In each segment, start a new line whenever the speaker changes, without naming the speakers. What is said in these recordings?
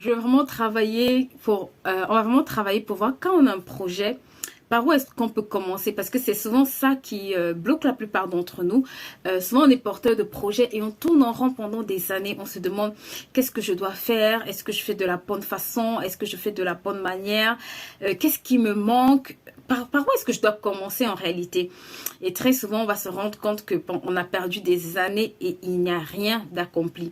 Je vais vraiment travailler on va vraiment travailler pour voir quand on a un projet, par où est-ce qu'on peut commencer? Parce que c'est souvent ça qui bloque la plupart d'entre nous. Souvent, on est porteur de projets et on tourne en rond pendant des années. On se demande qu'est-ce que je dois faire? Est-ce que je fais de la bonne façon? Est-ce que je fais de la bonne manière? Qu'est-ce qui me manque? Par où est-ce que je dois commencer en réalité? Et très souvent, on va se rendre compte que bon, on a perdu des années et il n'y a rien d'accompli.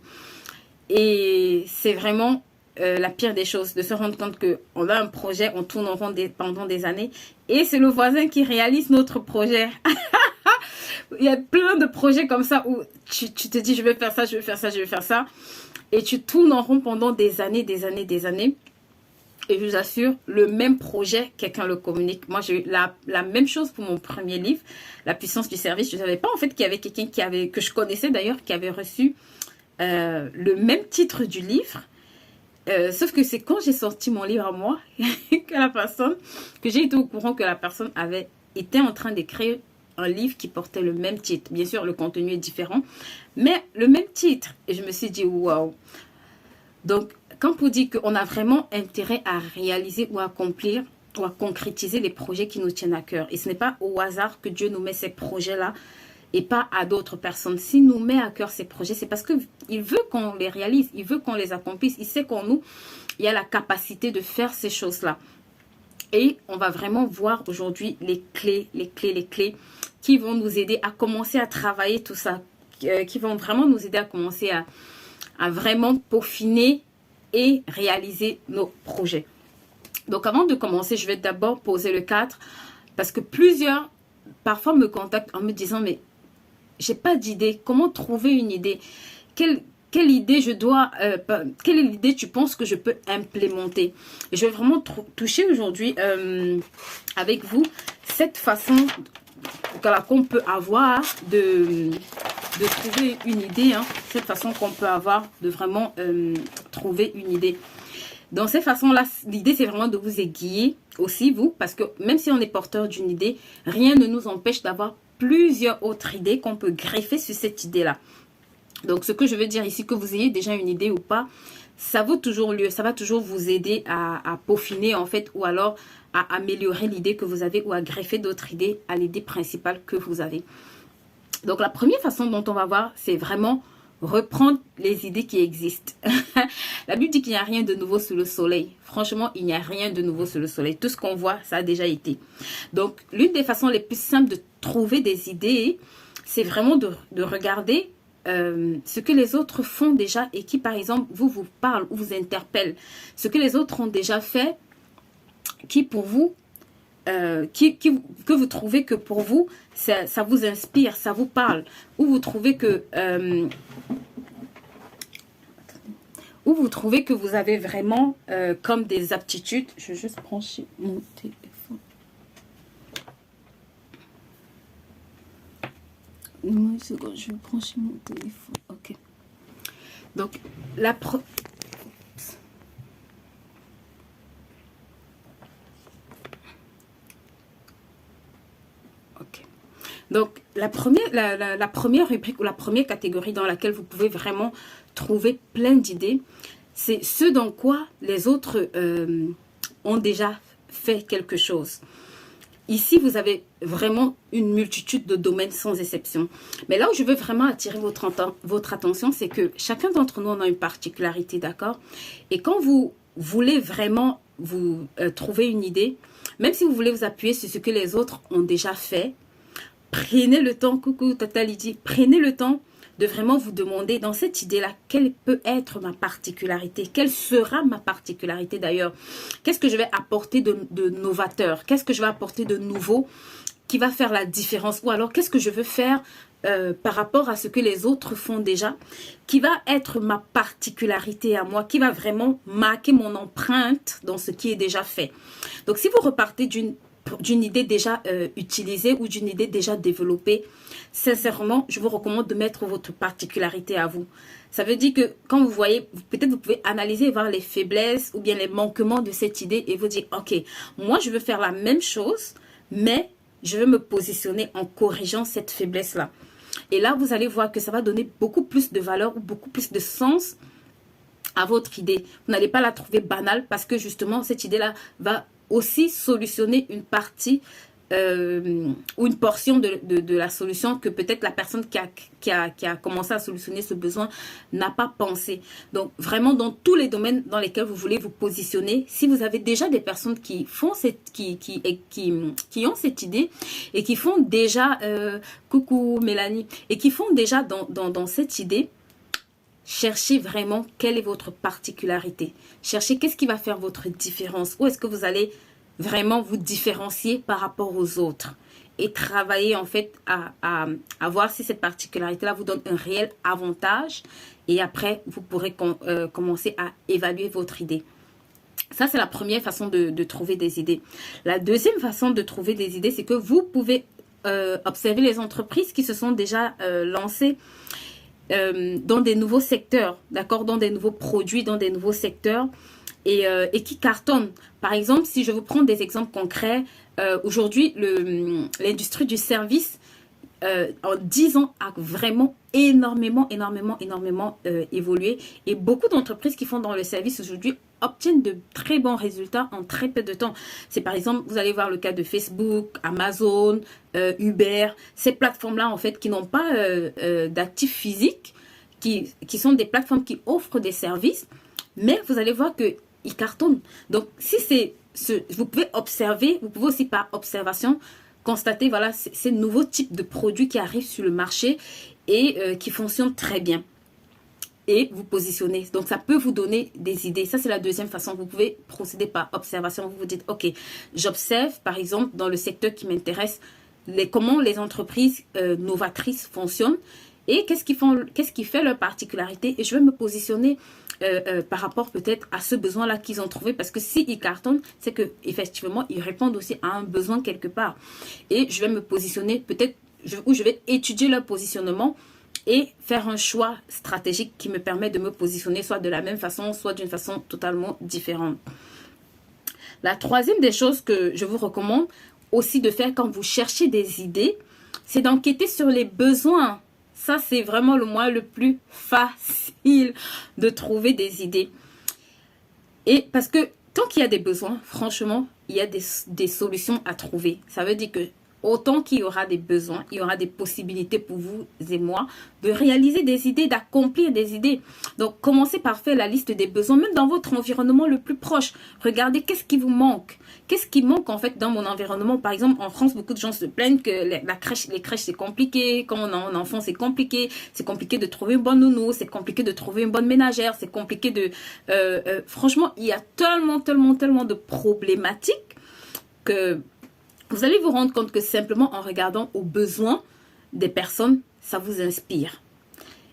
Et c'est vraiment la pire des choses, de se rendre compte qu'on a un projet, on tourne en rond pendant des années, et c'est le voisin qui réalise notre projet. Il y a plein de projets comme ça où tu te dis, je vais faire ça, je vais faire ça, je vais faire ça, et tu tournes en rond pendant des années, des années, des années. Et je vous assure, le même projet, quelqu'un le communique. Moi, j'ai eu la même chose pour mon premier livre, La puissance du service. Je ne savais pas en fait qu'il y avait quelqu'un que je connaissais d'ailleurs, qui avait reçu le même titre du livre. Sauf que c'est quand j'ai sorti mon livre à moi que j'ai été au courant que la personne avait été en train d'écrire un livre qui portait le même titre. Bien sûr, le contenu est différent, mais le même titre. Et je me suis dit, waouh. Donc, quand on dit qu'on a vraiment intérêt à réaliser ou à accomplir ou à concrétiser les projets qui nous tiennent à cœur. Et ce n'est pas au hasard que Dieu nous met ces projets-là et pas à d'autres personnes. S'il nous met à cœur ces projets, c'est parce qu'il veut qu'on les réalise, il veut qu'on les accomplisse. Il sait qu'en nous, il y a la capacité de faire ces choses-là. Et on va vraiment voir aujourd'hui les clés qui vont nous aider à commencer à travailler tout ça, qui vont vraiment nous aider à commencer à vraiment peaufiner et réaliser nos projets. Donc avant de commencer, je vais d'abord poser le cadre parce que plusieurs parfois me contactent en me disant mais j'ai pas d'idée, comment trouver une idée, quelle idée je dois, quelle est l'idée tu penses que je peux implémenter. Et je vais vraiment toucher aujourd'hui avec vous cette façon qu'on peut avoir de trouver une idée, hein, cette façon qu'on peut avoir de vraiment trouver une idée. Dans ces façons-là, l'idée, c'est vraiment de vous aiguiller aussi, vous, parce que même si on est porteur d'une idée, rien ne nous empêche d'avoir plusieurs autres idées qu'on peut greffer sur cette idée-là. Donc, ce que je veux dire ici, que vous ayez déjà une idée ou pas, ça vaut toujours lieu, ça va toujours vous aider à peaufiner, en fait, ou alors à améliorer l'idée que vous avez ou à greffer d'autres idées à l'idée principale que vous avez. Donc, la première façon dont on va voir, c'est vraiment reprendre les idées qui existent. La Bible dit qu'il n'y a rien de nouveau sous le soleil. Franchement, il n'y a rien de nouveau sous le soleil. Tout ce qu'on voit, ça a déjà été. Donc, l'une des façons les plus simples de trouver des idées, c'est vraiment de regarder ce que les autres font déjà et qui, par exemple, vous parle ou vous interpelle. Ce que les autres ont déjà fait, qui pour vous, que vous trouvez que pour vous, ça vous inspire, ça vous parle, ou vous trouvez que vous avez vraiment comme des aptitudes. Je vais juste brancher mon téléphone. Une seconde, je vais brancher mon téléphone. Ok. Donc, Donc, la première rubrique ou la première catégorie dans laquelle vous pouvez vraiment trouver plein d'idées, c'est ce dans quoi les autres ont déjà fait quelque chose. Ici, vous avez vraiment une multitude de domaines sans exception. Mais là où je veux vraiment attirer votre attention, c'est que chacun d'entre nous, on a une particularité, d'accord? Et quand vous voulez vraiment vous trouver une idée, même si vous voulez vous appuyer sur ce que les autres ont déjà fait, prenez le temps, coucou Tata Lydie, prenez le temps de vraiment vous demander dans cette idée-là, quelle peut être ma particularité? Quelle sera ma particularité d'ailleurs? Qu'est-ce que je vais apporter de novateur? Qu'est-ce que je vais apporter de nouveau qui va faire la différence? Ou alors, qu'est-ce que je veux faire par rapport à ce que les autres font déjà, qui va être ma particularité à moi, qui va vraiment marquer mon empreinte dans ce qui est déjà fait. Donc, si vous repartez d'une idée déjà utilisée ou d'une idée déjà développée, sincèrement, je vous recommande de mettre votre particularité à vous. Ça veut dire que quand vous voyez, peut-être vous pouvez analyser et voir les faiblesses ou bien les manquements de cette idée et vous dire, ok, moi je veux faire la même chose, mais je veux me positionner en corrigeant cette faiblesse-là. Et là, vous allez voir que ça va donner beaucoup plus de valeur ou beaucoup plus de sens à votre idée. Vous n'allez pas la trouver banale parce que justement, cette idée-là va aussi solutionner une partie ou une portion de la solution que peut-être la personne qui a commencé à solutionner ce besoin n'a pas pensé. Donc, vraiment, dans tous les domaines dans lesquels vous voulez vous positionner, si vous avez déjà des personnes qui font qui ont cette idée et qui font déjà, coucou Mélanie, et qui font déjà dans cette idée, cherchez vraiment quelle est votre particularité. Cherchez qu'est-ce qui va faire votre différence. Où est-ce que vous allez vraiment vous différencier par rapport aux autres. Et travailler en fait à voir si cette particularité-là vous donne un réel avantage. Et après, vous pourrez commencer à évaluer votre idée. Ça, c'est la première façon de trouver des idées. La deuxième façon de trouver des idées, c'est que vous pouvez observer les entreprises qui se sont déjà lancées dans des nouveaux secteurs, d'accord, dans des nouveaux produits, dans des nouveaux secteurs et qui cartonnent. Par exemple, si je vous prends des exemples concrets, aujourd'hui, l'industrie du service, en 10 ans, a vraiment énormément évolué. Et beaucoup d'entreprises qui font dans le service aujourd'hui obtiennent de très bons résultats en très peu de temps. C'est par exemple, vous allez voir le cas de Facebook, Amazon, Uber, ces plateformes-là en fait qui n'ont pas d'actifs physiques, qui sont des plateformes qui offrent des services, mais vous allez voir qu'ils cartonnent. Donc, si c'est vous pouvez observer, vous pouvez aussi par observation constater voilà, ces nouveaux types de produits qui arrivent sur le marché et qui fonctionnent très bien. Et vous positionnez. Donc, ça peut vous donner des idées. Ça, c'est la deuxième façon. Vous pouvez procéder par observation. Vous vous dites, OK, j'observe, par exemple, dans le secteur qui m'intéresse, comment les entreprises novatrices fonctionnent et qu'est-ce qui fait leur particularité. Et je vais me positionner par rapport peut-être à ce besoin-là qu'ils ont trouvé. Parce que s'ils cartonnent, c'est qu'effectivement, ils répondent aussi à un besoin quelque part. Et je vais me positionner peut-être, où je vais étudier leur positionnement et faire un choix stratégique qui me permet de me positionner soit de la même façon, soit d'une façon totalement différente. La troisième des choses que je vous recommande aussi de faire quand vous cherchez des idées, c'est d'enquêter sur les besoins. Ça, c'est vraiment le moyen le plus facile de trouver des idées. Et parce que tant qu'il y a des besoins, franchement, il y a des solutions à trouver. Ça veut dire que autant qu'il y aura des besoins, il y aura des possibilités pour vous et moi de réaliser des idées, d'accomplir des idées. Donc, commencez par faire la liste des besoins, même dans votre environnement le plus proche. Regardez qu'est-ce qui vous manque. Qu'est-ce qui manque en fait dans mon environnement? Par exemple, en France, beaucoup de gens se plaignent que les crèches c'est compliqué. Quand on a un enfant, c'est compliqué. C'est compliqué de trouver une bonne nounou, c'est compliqué de trouver une bonne ménagère, c'est compliqué de... franchement, il y a tellement de problématiques que... vous allez vous rendre compte que simplement en regardant aux besoins des personnes, ça vous inspire.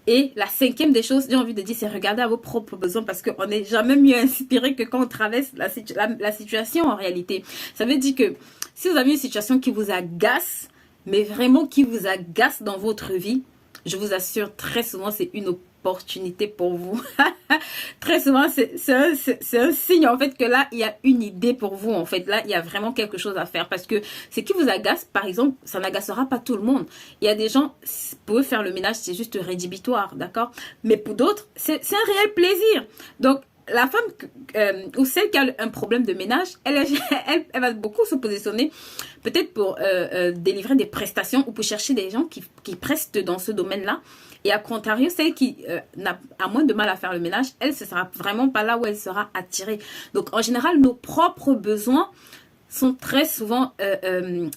Et la cinquième des choses, j'ai envie de dire, c'est regarder à vos propres besoins parce qu'on n'est jamais mieux inspiré que quand on traverse la situation en réalité. Ça veut dire que si vous avez une situation qui vous agace, mais vraiment qui vous agace dans votre vie, je vous assure, très souvent, c'est une opportunité pour vous. Très souvent, c'est un signe en fait que là, il y a une idée pour vous. En fait, là, il y a vraiment quelque chose à faire parce que ce qui vous agace, par exemple, ça n'agacera pas tout le monde. Il y a des gens, pour eux, faire le ménage, c'est juste rédhibitoire, d'accord? Mais pour d'autres, c'est un réel plaisir. Donc, la femme ou celle qui a un problème de ménage, elle va beaucoup se positionner peut-être pour délivrer des prestations ou pour chercher des gens qui prestent dans ce domaine-là. Et à contrario, celle qui a moins de mal à faire le ménage, elle, ce sera vraiment pas là où elle sera attirée. Donc, en général, nos propres besoins sont très souvent,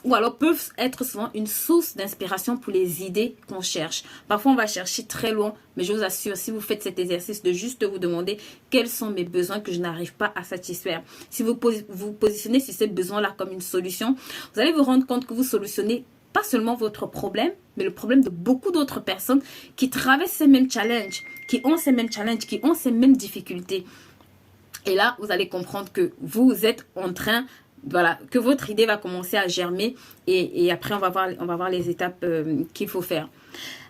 ou alors peuvent être souvent une source d'inspiration pour les idées qu'on cherche. Parfois, on va chercher très loin, mais je vous assure, si vous faites cet exercice de juste vous demander quels sont mes besoins que je n'arrive pas à satisfaire, si vous vous positionnez sur ces besoins-là comme une solution, vous allez vous rendre compte que vous solutionnez pas seulement votre problème, mais le problème de beaucoup d'autres personnes qui traversent ces mêmes challenges, qui ont ces mêmes challenges, qui ont ces mêmes difficultés. Et là, vous allez comprendre que vous êtes en train, voilà, que votre idée va commencer à germer et après, on va voir les étapes qu'il faut faire.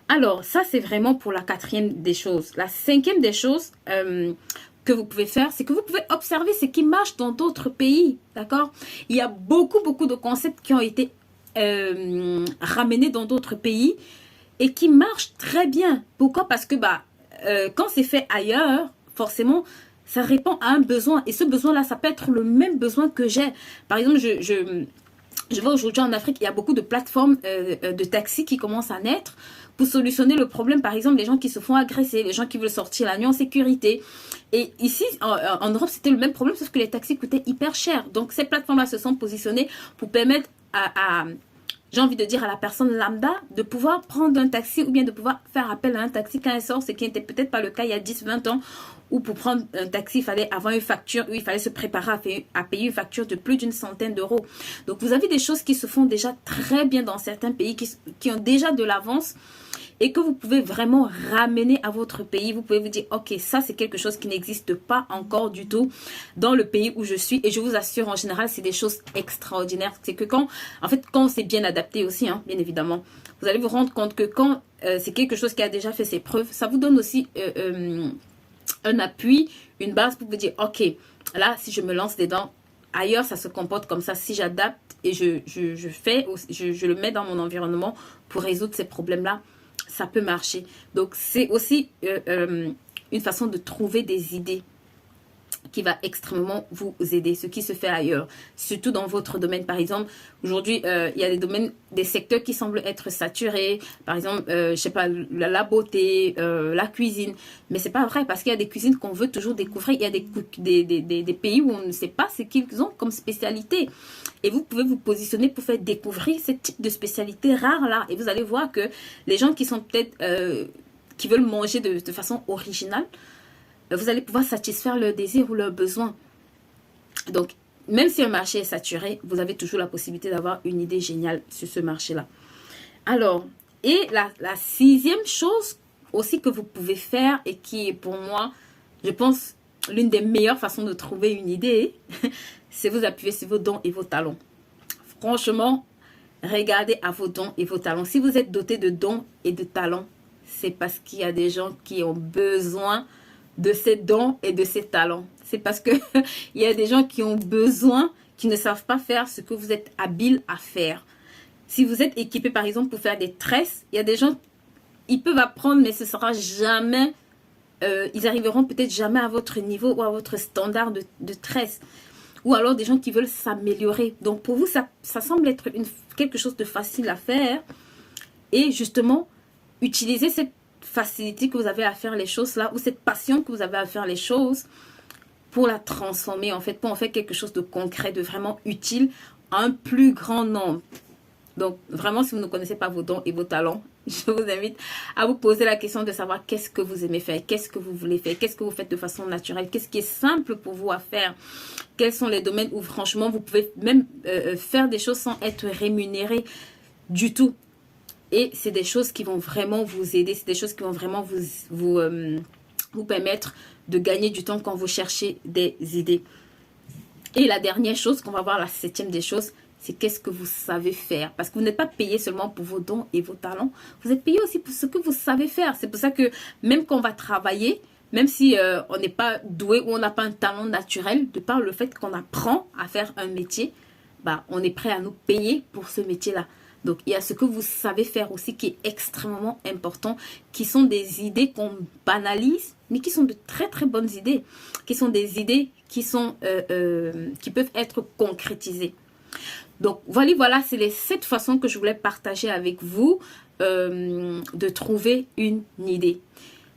Alors, ça, c'est vraiment pour la quatrième des choses. La cinquième des choses que vous pouvez faire, c'est que vous pouvez observer ce qui marche dans d'autres pays, d'accord? Il y a beaucoup de concepts qui ont été ramenés dans d'autres pays et qui marchent très bien. Pourquoi? Parce que quand c'est fait ailleurs, forcément, ça répond à un besoin. Et ce besoin-là, ça peut être le même besoin que j'ai. Par exemple, je vois aujourd'hui en Afrique, il y a beaucoup de plateformes de taxis qui commencent à naître pour solutionner le problème. Par exemple, les gens qui se font agresser, les gens qui veulent sortir la nuit en sécurité. Et ici, en Europe, c'était le même problème, sauf que les taxis coûtaient hyper cher. Donc, ces plateformes-là se sont positionnées pour permettre j'ai envie de dire à la personne lambda de pouvoir prendre un taxi ou bien de pouvoir faire appel à un taxi quand elle sort, ce qui n'était peut-être pas le cas il y a 10-20 ans, où pour prendre un taxi, il fallait avoir une facture, où il fallait se préparer à payer une facture de plus d'une centaine d'euros. Donc, vous avez des choses qui se font déjà très bien dans certains pays, qui ont déjà de l'avance et que vous pouvez vraiment ramener à votre pays. Vous pouvez vous dire, ok, ça c'est quelque chose qui n'existe pas encore du tout dans le pays où je suis. Et je vous assure, en général, c'est des choses extraordinaires. C'est que quand c'est bien adapté aussi, hein, bien évidemment, vous allez vous rendre compte que quand c'est quelque chose qui a déjà fait ses preuves, ça vous donne aussi un appui, une base pour vous dire, ok, là, si je me lance dedans, ailleurs, ça se comporte comme ça. Si j'adapte et je le mets dans mon environnement pour résoudre ces problèmes-là, ça peut marcher. Donc, c'est aussi une façon de trouver des idées qui va extrêmement vous aider, ce qui se fait ailleurs, surtout dans votre domaine. Par exemple, aujourd'hui, il y a des domaines, des secteurs qui semblent être saturés, par exemple, je sais pas, la beauté, la cuisine, mais c'est pas vrai, parce qu'il y a des cuisines qu'on veut toujours découvrir, il y a des pays où on ne sait pas ce qu'ils ont comme spécialité, et vous pouvez vous positionner pour faire découvrir ce type de spécialité rare là, et vous allez voir que les gens qui sont peut-être, qui veulent manger de façon originale, vous allez pouvoir satisfaire leurs désirs ou leurs besoins. Donc, même si un marché est saturé, vous avez toujours la possibilité d'avoir une idée géniale sur ce marché-là. Alors, et la sixième chose aussi que vous pouvez faire et qui est pour moi, je pense, l'une des meilleures façons de trouver une idée, c'est vous appuyer sur vos dons et vos talents. Franchement, regardez à vos dons et vos talents. Si vous êtes doté de dons et de talents, c'est parce qu'il y a des gens qui ont besoin de ces dons et de ces talents. C'est parce que il y a des gens qui ont besoin, qui ne savent pas faire ce que vous êtes habile à faire. Si vous êtes équipé par exemple pour faire des tresses, il y a des gens, ils peuvent apprendre mais ce sera jamais, ils arriveront peut-être jamais à votre niveau ou à votre standard de tresse. Ou alors des gens qui veulent s'améliorer. Donc pour vous, ça semble être quelque chose de facile à faire. Et justement, utilisez cette facilité que vous avez à faire les choses là, ou cette passion que vous avez à faire les choses, pour la transformer en fait, pour en faire quelque chose de concret, de vraiment utile à un plus grand nombre. Donc vraiment, si vous ne connaissez pas vos dons et vos talents, je vous invite à vous poser la question de savoir qu'est-ce que vous aimez faire, qu'est-ce que vous voulez faire, qu'est-ce que vous faites de façon naturelle, qu'est-ce qui est simple pour vous à faire, quels sont les domaines où franchement vous pouvez même faire des choses sans être rémunéré du tout. Et c'est des choses qui vont vraiment vous aider, c'est des choses qui vont vraiment vous permettre de gagner du temps quand vous cherchez des idées. Et la dernière chose qu'on va voir, la septième des choses, c'est qu'est-ce que vous savez faire. Parce que vous n'êtes pas payé seulement pour vos dons et vos talents, vous êtes payé aussi pour ce que vous savez faire. C'est pour ça que même quand on va travailler, même si on n'est pas doué ou on n'a pas un talent naturel, de par le fait qu'on apprend à faire un métier, bah, on est prêt à nous payer pour ce métier-là. Donc, il y a ce que vous savez faire aussi qui est extrêmement important, qui sont des idées qu'on banalise, mais qui sont de très très bonnes idées, qui sont des idées qui peuvent être concrétisées. Donc, voilà, c'est les 7 façons que je voulais partager avec vous de trouver une idée.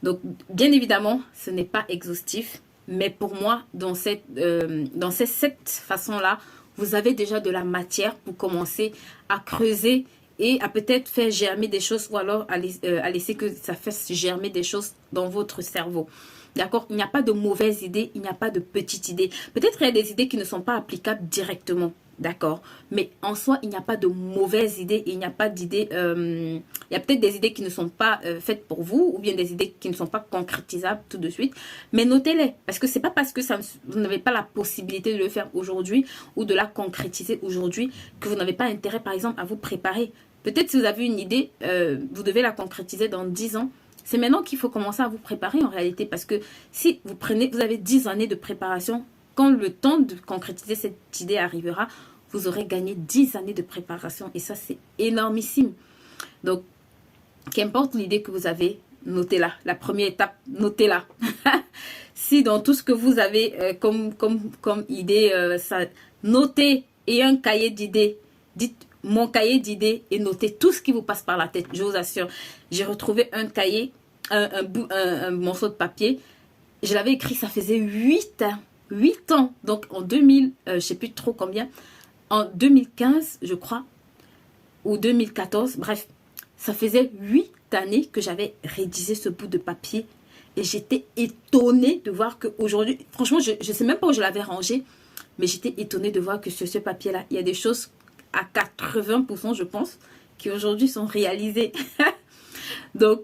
Donc, bien évidemment, ce n'est pas exhaustif, mais pour moi, dans ces 7 façons-là, vous avez déjà de la matière pour commencer à creuser et à peut-être faire germer des choses ou alors à laisser que ça fasse germer des choses dans votre cerveau. D'accord? Il n'y a pas de mauvaises idées, il n'y a pas de petites idées. Peut-être qu'il y a des idées qui ne sont pas applicables directement. D'accord? Mais en soi, il n'y a pas de mauvaises idées. Il n'y a pas d'idées... il y a peut-être des idées qui ne sont pas faites pour vous ou bien des idées qui ne sont pas concrétisables tout de suite. Mais notez-les. Parce que c'est pas parce que vous n'avez pas la possibilité de le faire aujourd'hui ou de la concrétiser aujourd'hui que vous n'avez pas intérêt, par exemple, à vous préparer. Peut-être si vous avez une idée, vous devez la concrétiser dans 10 ans. C'est maintenant qu'il faut commencer à vous préparer en réalité. Parce que si vous avez 10 années de préparation, quand le temps de concrétiser cette idée arrivera, vous aurez gagné 10 années de préparation. Et ça, c'est énormissime. Donc, qu'importe l'idée que vous avez, notez-la. La première étape, notez-la. Si dans tout ce que vous avez comme idée, notez et un cahier d'idées. Dites mon cahier d'idées et notez tout ce qui vous passe par la tête. Je vous assure, j'ai retrouvé un cahier, un morceau de papier. Je l'avais écrit, ça faisait 8 ans. 8 ans. Donc en 2000, je sais plus trop combien. En 2015, je crois, ou 2014, bref, ça faisait 8 années que j'avais rédigé ce bout de papier. Et j'étais étonnée de voir qu'aujourd'hui, franchement, je ne sais même pas où je l'avais rangé, mais j'étais étonnée de voir que sur ce papier-là, il y a des choses à 80%, je pense, qui aujourd'hui sont réalisées. Donc,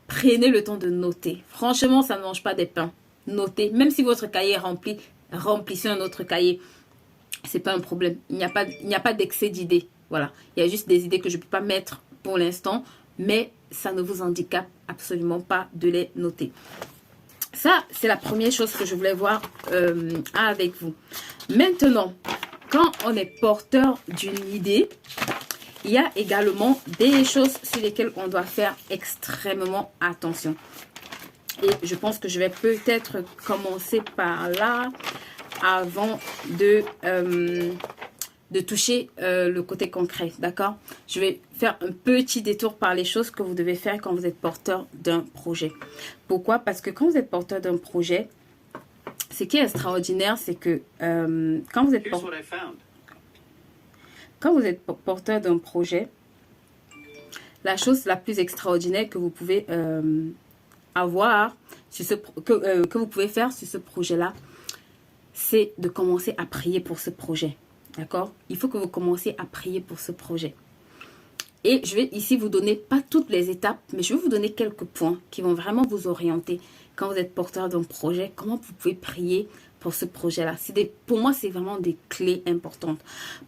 prenez le temps de noter. Franchement, ça ne mange pas des pains. Notez. Même si votre cahier est rempli, remplissez un autre cahier. C'est pas un problème. Il n'y a pas d'excès d'idées. Voilà. Il y a juste des idées que je ne peux pas mettre pour l'instant, mais ça ne vous handicape absolument pas de les noter. Ça, c'est la première chose que je voulais voir avec vous. Maintenant, quand on est porteur d'une idée, il y a également des choses sur lesquelles on doit faire extrêmement attention. Et je pense que je vais peut-être commencer par là avant de toucher le côté concret, d'accord? Je vais faire un petit détour par les choses que vous devez faire quand vous êtes porteur d'un projet. Pourquoi? Parce que quand vous êtes porteur d'un projet, ce qui est extraordinaire, c'est que quand vous êtes porteur d'un projet, la chose la plus extraordinaire que vous pouvez avoir, que vous pouvez faire sur ce projet-là, c'est de commencer à prier pour ce projet. D'accord? Il faut que vous commenciez à prier pour ce projet. Et je vais ici vous donner, pas toutes les étapes, mais je vais vous donner quelques points qui vont vraiment vous orienter quand vous êtes porteur d'un projet. Comment vous pouvez prier pour ce projet-là? Pour moi, c'est vraiment des clés importantes.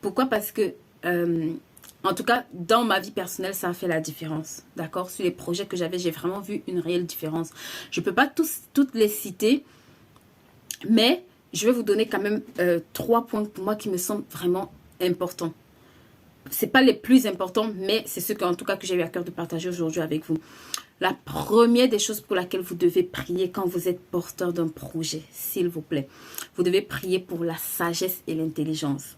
Pourquoi? Parce que, en tout cas, dans ma vie personnelle, ça a fait la différence. D'accord? Sur les projets que j'avais, j'ai vraiment vu une réelle différence. Je ne peux pas toutes les citer, mais je vais vous donner quand même 3 points pour moi qui me semblent vraiment importants. Ce n'est pas les plus importants, mais c'est ce qu'en tout cas que j'ai eu à cœur de partager aujourd'hui avec vous. La première des choses pour laquelle vous devez prier quand vous êtes porteur d'un projet, s'il vous plaît, vous devez prier pour la sagesse et l'intelligence.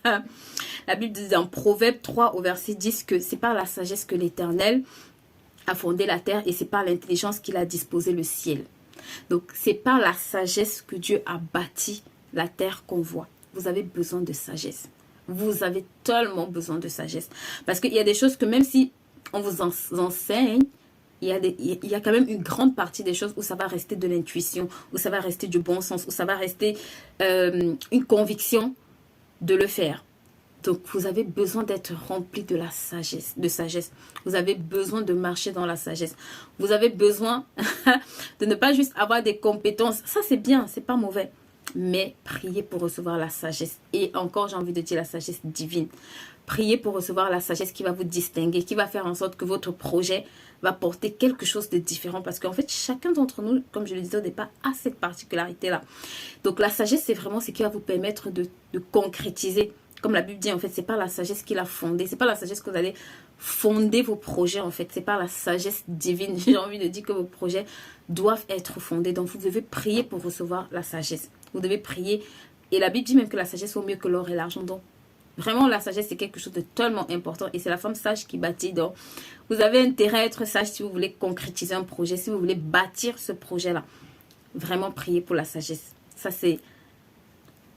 La Bible dit dans Proverbe 3 au verset 10 que c'est par la sagesse que l'Éternel a fondé la terre et c'est par l'intelligence qu'il a disposé le ciel. Donc, c'est par la sagesse que Dieu a bâti la terre qu'on voit. Vous avez besoin de sagesse. Vous avez tellement besoin de sagesse. Parce qu'il y a des choses que même si on vous enseigne, il y a quand même une grande partie des choses où ça va rester de l'intuition, où ça va rester du bon sens, où ça va rester une conviction de le faire. Donc, vous avez besoin d'être rempli de la sagesse, Vous avez besoin de marcher dans la sagesse. Vous avez besoin de ne pas juste avoir des compétences. Ça, c'est bien, c'est pas mauvais. Mais priez pour recevoir la sagesse. Et encore, j'ai envie de dire la sagesse divine. Priez pour recevoir la sagesse qui va vous distinguer, qui va faire en sorte que votre projet va porter quelque chose de différent. Parce qu'en fait, chacun d'entre nous, comme je le disais au départ, a cette particularité-là. Donc, la sagesse, c'est vraiment ce qui va vous permettre de concrétiser. Comme la Bible dit, en fait, c'est pas la sagesse qu'il a fondée. C'est pas la sagesse que vous allez fonder vos projets, en fait. C'est pas la sagesse divine. J'ai envie de dire que vos projets doivent être fondés. Donc, vous devez prier pour recevoir la sagesse. Vous devez prier. Et la Bible dit même que la sagesse vaut mieux que l'or et l'argent. Donc, vraiment, la sagesse, c'est quelque chose de tellement important. Et c'est la femme sage qui bâtit. Donc, vous avez intérêt à être sage si vous voulez concrétiser un projet, si vous voulez bâtir ce projet-là. Vraiment, prier pour la sagesse. Ça, c'est...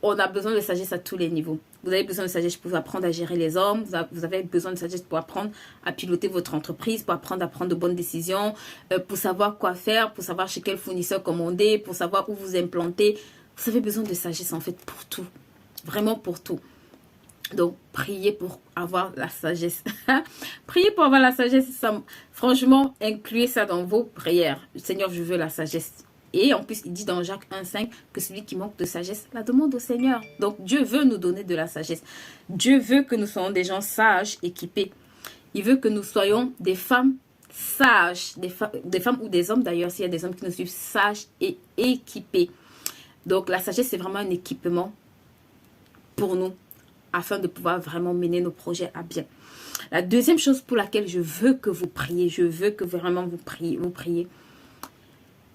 On a besoin de sagesse à tous les niveaux. Vous avez besoin de sagesse pour apprendre à gérer les hommes. Vous avez besoin de sagesse pour apprendre à piloter votre entreprise, pour apprendre à prendre de bonnes décisions, pour savoir quoi faire, pour savoir chez quel fournisseur commander, pour savoir où vous implanter. Vous avez besoin de sagesse en fait pour tout. Vraiment pour tout. Donc, priez pour avoir la sagesse. Priez pour avoir la sagesse. Ça, franchement, incluez ça dans vos prières. Seigneur, je veux la sagesse. Et en plus, il dit dans Jacques 1,5 que celui qui manque de sagesse la demande au Seigneur. Donc, Dieu veut nous donner de la sagesse. Dieu veut que nous soyons des gens sages, équipés. Il veut que nous soyons des femmes sages, des femmes ou des hommes d'ailleurs, s'il y a des hommes qui nous suivent, sages et équipés. Donc, la sagesse, c'est vraiment un équipement pour nous, afin de pouvoir vraiment mener nos projets à bien. La deuxième chose pour laquelle je veux que vous priez, je veux que vraiment vous priez,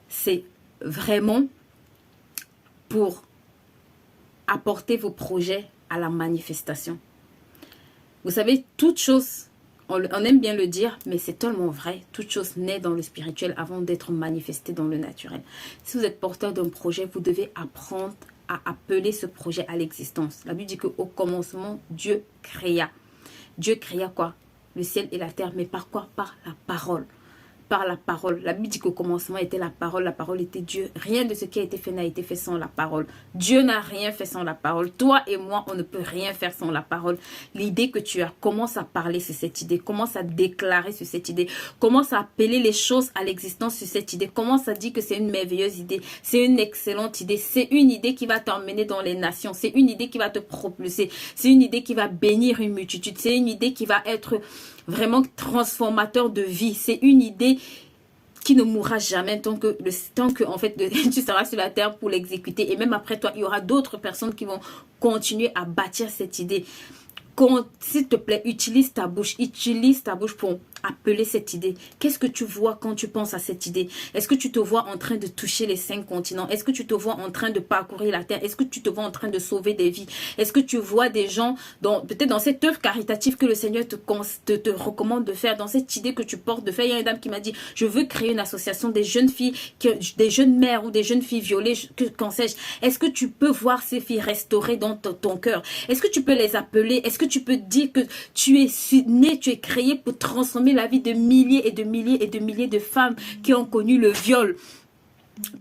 c'est vraiment pour apporter vos projets à la manifestation. Vous savez, toute chose, on aime bien le dire, mais c'est tellement vrai. Toute chose naît dans le spirituel avant d'être manifestée dans le naturel. Si vous êtes porteur d'un projet, vous devez apprendre à appeler ce projet à l'existence. La Bible dit qu'au commencement, Dieu créa. Dieu créa quoi? Le ciel et la terre, mais par quoi? Par la parole. Par la parole. La Bible dit qu'au commencement était la parole était Dieu. Rien de ce qui a été fait n'a été fait sans la parole. Dieu n'a rien fait sans la parole. Toi et moi, on ne peut rien faire sans la parole. L'idée que tu as, commence à parler sur cette idée, commence à déclarer sur cette idée, commence à appeler les choses à l'existence sur cette idée, commence à dire que c'est une merveilleuse idée, c'est une excellente idée, c'est une idée qui va t'emmener dans les nations, c'est une idée qui va te propulser, c'est une idée qui va bénir une multitude, c'est une idée qui va être vraiment transformateur de vie. C'est une idée qui ne mourra jamais tant que en fait tu seras sur la terre pour l'exécuter. Et même après toi, il y aura d'autres personnes qui vont continuer à bâtir cette idée. S'il te plaît, utilise ta bouche pour appeler cette idée. Qu'est-ce que tu vois quand tu penses à cette idée? Est-ce que tu te vois en train de toucher les 5 continents? Est-ce que tu te vois en train de parcourir la terre? Est-ce que tu te vois en train de sauver des vies? Est-ce que tu vois des gens, peut-être dans cette œuvre caritative que le Seigneur te recommande de faire, dans cette idée que tu portes de faire? Il y a une dame qui m'a dit, je veux créer une association des jeunes filles, des jeunes mères ou des jeunes filles violées, qu'en sais-je. Est-ce que tu peux voir ces filles restaurées dans ton cœur? Est-ce que tu peux les appeler? Est-ce que tu peux dire que tu es né, tu es créé pour transformer la vie de milliers et de milliers et de milliers de femmes qui ont connu le viol?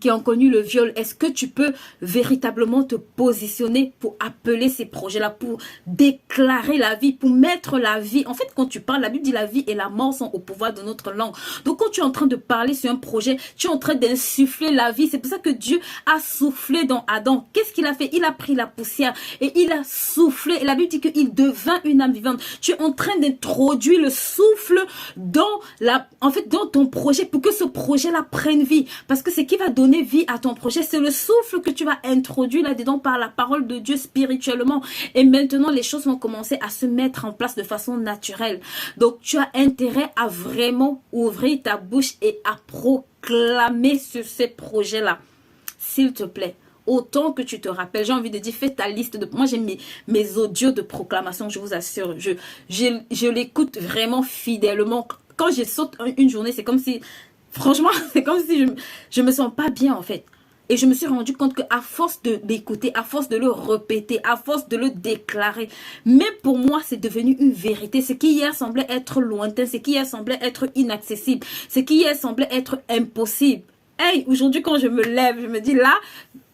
Est-ce que tu peux véritablement te positionner pour appeler ces projets-là, pour déclarer la vie, pour mettre la vie? En fait, quand tu parles, la Bible dit la vie et la mort sont au pouvoir de notre langue. Donc, quand tu es en train de parler sur un projet, tu es en train d'insuffler la vie. C'est pour ça que Dieu a soufflé dans Adam. Qu'est-ce qu'il a fait? Il a pris la poussière et il a soufflé. Et la Bible dit qu'il devint une âme vivante. Tu es en train d'introduire le souffle dans ton projet pour que ce projet-là prenne vie. Parce que c'est qui va donner vie à ton projet, c'est le souffle que tu vas introduire là-dedans par la parole de Dieu spirituellement. Et maintenant, les choses vont commencer à se mettre en place de façon naturelle. Donc, tu as intérêt à vraiment ouvrir ta bouche et à proclamer sur ces projets-là. S'il te plaît. Autant que tu te rappelles, j'ai envie de dire, fais ta liste de... Moi, j'ai mes audios de proclamation, je vous assure. Je l'écoute vraiment fidèlement. Quand je saute une journée, c'est comme si... Franchement, c'est comme si je me sens pas bien en fait. Et je me suis rendu compte qu'à force de l'écouter, à force de le répéter, à force de le déclarer, même pour moi, c'est devenu une vérité. Ce qui hier semblait être lointain, ce qui hier semblait être inaccessible, ce qui hier semblait être impossible. Hey, aujourd'hui quand je me lève, je me dis là,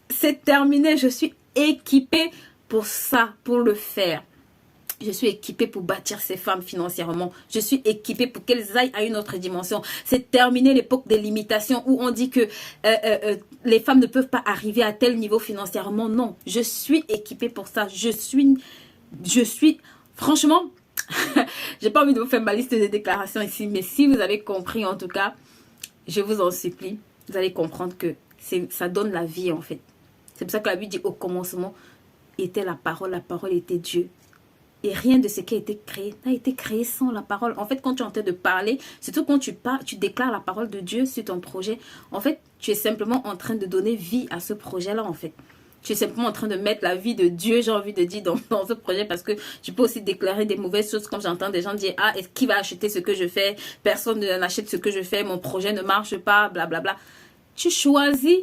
c'est terminé. Je suis équipée pour ça, pour le faire. Je suis équipée pour bâtir ces femmes financièrement. Je suis équipée pour qu'elles aillent à une autre dimension. C'est terminé l'époque des limitations où on dit que les femmes ne peuvent pas arriver à tel niveau financièrement. Non, je suis équipée pour ça. Je suis, franchement, j'ai pas envie de vous faire ma liste de déclarations ici, mais si vous avez compris en tout cas, je vous en supplie, vous allez comprendre que ça donne la vie en fait. C'est pour ça que la Bible dit au commencement était la parole était Dieu. Et rien de ce qui a été créé n'a été créé sans la parole. En fait, quand tu es en train de parler, surtout quand tu déclares la parole de Dieu sur ton projet, en fait, tu es simplement en train de donner vie à ce projet-là, en fait. Tu es simplement en train de mettre la vie de Dieu, j'ai envie de dire, dans ce projet, parce que tu peux aussi déclarer des mauvaises choses, comme j'entends des gens dire, ah, qui va acheter ce que je fais? Personne n'achète ce que je fais, mon projet ne marche pas, blablabla. Tu choisis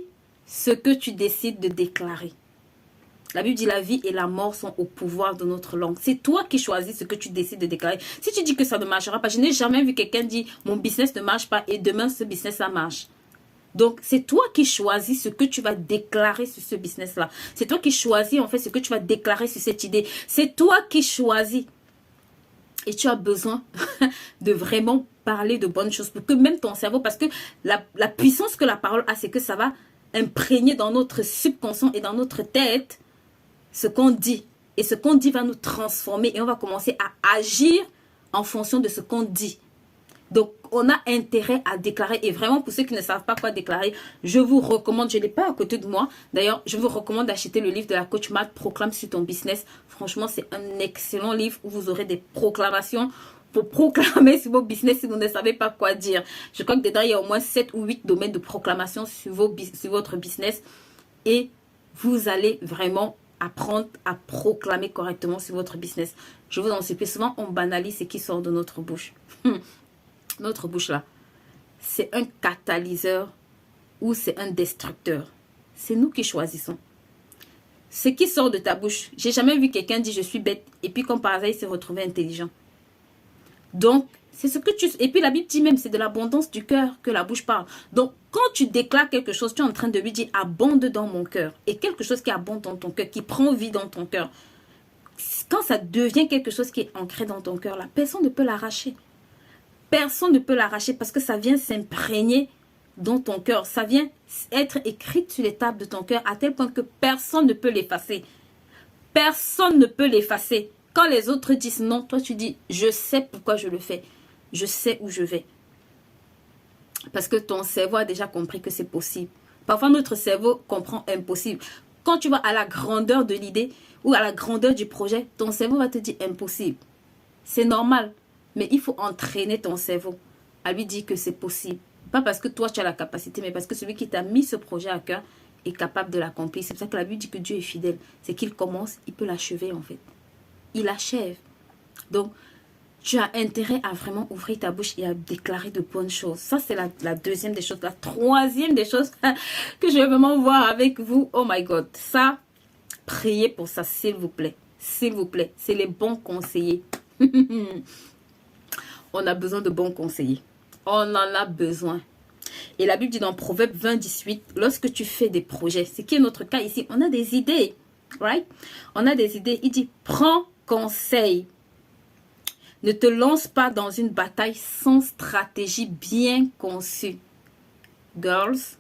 ce que tu décides de déclarer. La Bible dit la vie et la mort sont au pouvoir de notre langue. C'est toi qui choisis ce que tu décides de déclarer. Si tu dis que ça ne marchera pas, je n'ai jamais vu quelqu'un dire mon business ne marche pas et demain ce business ça marche. Donc c'est toi qui choisis ce que tu vas déclarer sur ce business-là. C'est toi qui choisis en fait ce que tu vas déclarer sur cette idée. C'est toi qui choisis. Et tu as besoin de vraiment parler de bonnes choses pour que même ton cerveau, parce que la puissance que la parole a, c'est que ça va imprégner dans notre subconscient et dans notre tête ce qu'on dit. Et ce qu'on dit va nous transformer et on va commencer à agir en fonction de ce qu'on dit. Donc, on a intérêt à déclarer. Et vraiment, pour ceux qui ne savent pas quoi déclarer, je vous recommande, je ne l'ai pas à côté de moi. D'ailleurs, je vous recommande d'acheter le livre de la coach Matt, Proclame sur ton business. Franchement, c'est un excellent livre où vous aurez des proclamations pour proclamer sur vos business si vous ne savez pas quoi dire. Je crois que dedans, il y a au moins 7 ou 8 domaines de proclamation sur votre business. Et vous allez vraiment apprendre à proclamer correctement sur votre business. Je vous en supplie, souvent on banalise ce qui sort de notre bouche. Notre bouche là, c'est un catalyseur ou c'est un destructeur. C'est nous qui choisissons. Ce qui sort de ta bouche, j'ai jamais vu quelqu'un dire je suis bête et puis comme par hasard il s'est retrouvé intelligent. Donc, c'est ce que tu... Et puis la Bible dit même, c'est de l'abondance du cœur que la bouche parle. Donc, quand tu déclares quelque chose, tu es en train de lui dire abonde dans mon cœur. Et quelque chose qui abonde dans ton cœur, qui prend vie dans ton cœur. Quand ça devient quelque chose qui est ancré dans ton cœur, là, personne ne peut l'arracher. Personne ne peut l'arracher parce que ça vient s'imprégner dans ton cœur. Ça vient être écrit sur les tables de ton cœur à tel point que personne ne peut l'effacer. Personne ne peut l'effacer. Quand les autres disent non, toi tu dis je sais pourquoi je le fais. Je sais où je vais. Parce que ton cerveau a déjà compris que c'est possible. Parfois notre cerveau comprend impossible. Quand tu vas à la grandeur de l'idée ou à la grandeur du projet, ton cerveau va te dire impossible. C'est normal. Mais il faut entraîner ton cerveau à lui dire que c'est possible. Pas parce que toi tu as la capacité, mais parce que celui qui t'a mis ce projet à cœur est capable de l'accomplir. C'est pour ça que la Bible dit que Dieu est fidèle. C'est qu'il commence, il peut l'achever en fait. Il achève. Donc, tu as intérêt à vraiment ouvrir ta bouche et à déclarer de bonnes choses. Ça, c'est la deuxième des choses. La troisième des choses que je vais vraiment voir avec vous. Oh my God. Ça, priez pour ça, s'il vous plaît. S'il vous plaît. C'est les bons conseillers. On a besoin de bons conseillers. On en a besoin. Et la Bible dit dans Proverbe 20, 18, lorsque tu fais des projets, ce qui est notre cas ici, on a des idées. Right? On a des idées. Il dit, prends conseil. Ne te lance pas dans une bataille sans stratégie bien conçue. Girls,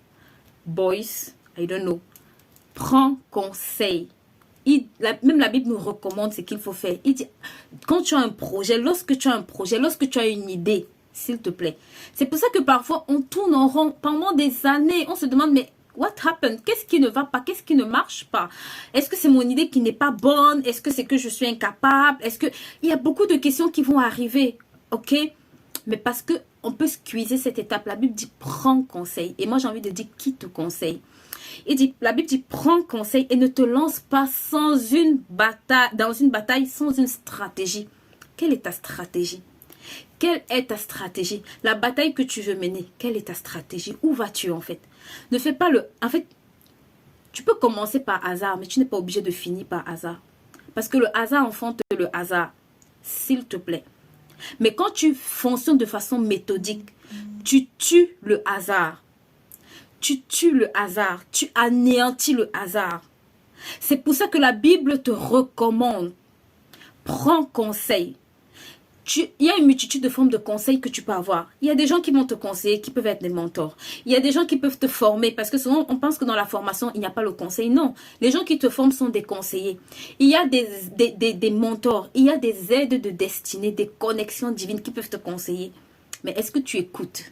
boys, I don't know. Prends conseil. Même la Bible nous recommande ce qu'il faut faire. Il dit, quand tu as un projet, lorsque tu as une idée, s'il te plaît. C'est pour ça que parfois, on tourne en rond pendant des années. On se demande, mais what happened? Qu'est-ce qui ne va pas? Qu'est-ce qui ne marche pas? Est-ce que c'est mon idée qui n'est pas bonne? Est-ce que c'est que je suis incapable? Est-ce que... Il y a beaucoup de questions qui vont arriver, ok? Mais parce que on peut squeezer cette étape. La Bible dit, prends conseil. Et moi, j'ai envie de dire, qui te conseille? La Bible dit, prends conseil et ne te lance pas dans une bataille sans une stratégie. Quelle est ta stratégie? Quelle est ta stratégie? La bataille que tu veux mener, quelle est ta stratégie? Où vas-tu en fait? Ne fais pas le... En fait, tu peux commencer par hasard, mais tu n'es pas obligé de finir par hasard. Parce que le hasard enfante le hasard, s'il te plaît. Mais quand tu fonctionnes de façon méthodique, tu tues le hasard. Tu tues le hasard. Tu anéantis le hasard. C'est pour ça que la Bible te recommande. Prends conseil. Il y a une multitude de formes de conseils que tu peux avoir. Il y a des gens qui vont te conseiller, qui peuvent être des mentors. Il y a des gens qui peuvent te former, parce que souvent, on pense que dans la formation, il n'y a pas le conseil. Non, les gens qui te forment sont des conseillers. Il y a des mentors, il y a des aides de destinée, des connexions divines qui peuvent te conseiller. Mais est-ce que tu écoutes?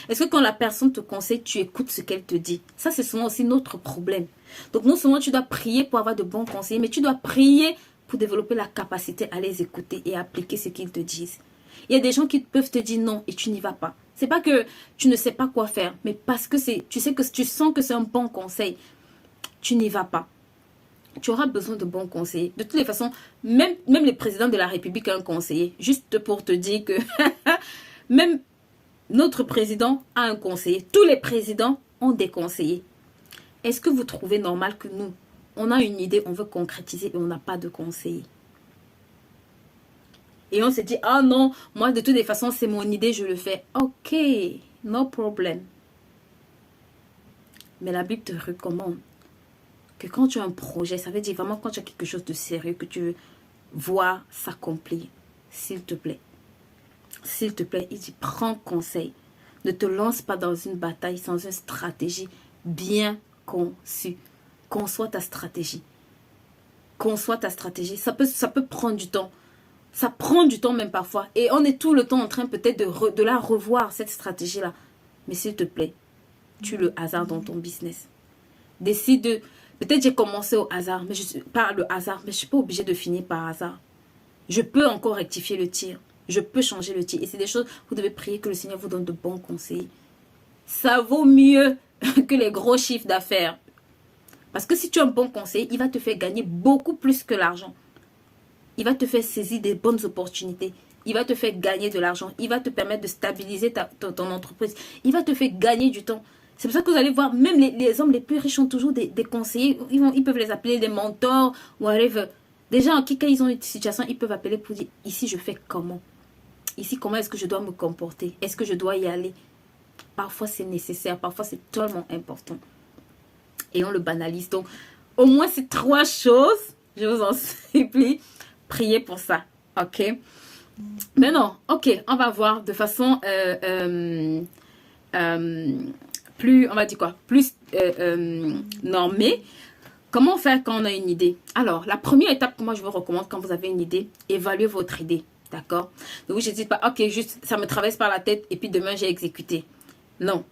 Est-ce que quand la personne te conseille, tu écoutes ce qu'elle te dit? Ça, c'est souvent aussi notre problème. Donc, non seulement tu dois prier pour avoir de bons conseillers, mais tu dois prier pour développer la capacité à les écouter et appliquer ce qu'ils te disent. Il y a des gens qui peuvent te dire non et tu n'y vas pas. C'est pas que tu ne sais pas quoi faire, mais parce que tu sens que c'est un bon conseil, tu n'y vas pas. Tu auras besoin de bons conseillers. De toutes les façons, même le président de la République a un conseiller. Juste pour te dire que même notre président a un conseiller. Tous les présidents ont des conseillers. Est-ce que vous trouvez normal que nous, on a une idée, on veut concrétiser et on n'a pas de conseiller? Et on se dit, ah non, moi de toutes les façons, c'est mon idée, je le fais. Ok, no problem. Mais la Bible te recommande que quand tu as un projet, ça veut dire vraiment quand tu as quelque chose de sérieux, que tu veux voir s'accomplir, s'il te plaît. S'il te plaît, il dit, prends conseil. Ne te lance pas dans une bataille sans une stratégie bien conçue. Conçois ta stratégie. Conçois ta stratégie. Ça peut prendre du temps. Ça prend du temps même parfois. Et on est tout le temps en train peut-être de la revoir, cette stratégie-là. Mais s'il te plaît, tue le hasard dans ton business. Décide de... Peut-être j'ai commencé au hasard, mais par le hasard, mais je ne suis pas obligée de finir par hasard. Je peux encore rectifier le tir. Je peux changer le tir. Et c'est des choses, vous devez prier que le Seigneur vous donne de bons conseils. Ça vaut mieux que les gros chiffres d'affaires. Parce que si tu es un bon conseiller, il va te faire gagner beaucoup plus que l'argent. Il va te faire saisir des bonnes opportunités. Il va te faire gagner de l'argent. Il va te permettre de stabiliser ton entreprise. Il va te faire gagner du temps. C'est pour ça que vous allez voir, même les hommes les plus riches ont toujours des conseillers. Ils peuvent les appeler des mentors, whatever. Des gens qui, quand ils ont une situation, ils peuvent appeler pour dire, ici, je fais comment? Ici, comment est-ce que je dois me comporter? Est-ce que je dois y aller? Parfois, c'est nécessaire. Parfois, c'est tellement important. Et on le banalise. Donc, au moins, ces 3 choses, je vous en supplie, priez pour ça. OK? Maintenant, OK, on va voir de façon plus, on va dire quoi, plus normée. Comment faire quand on a une idée? Alors, la première étape que moi je vous recommande quand vous avez une idée, évaluez votre idée. D'accord? Donc, je ne dis pas, OK, juste, ça me traverse par la tête et puis demain j'ai exécuté. Non.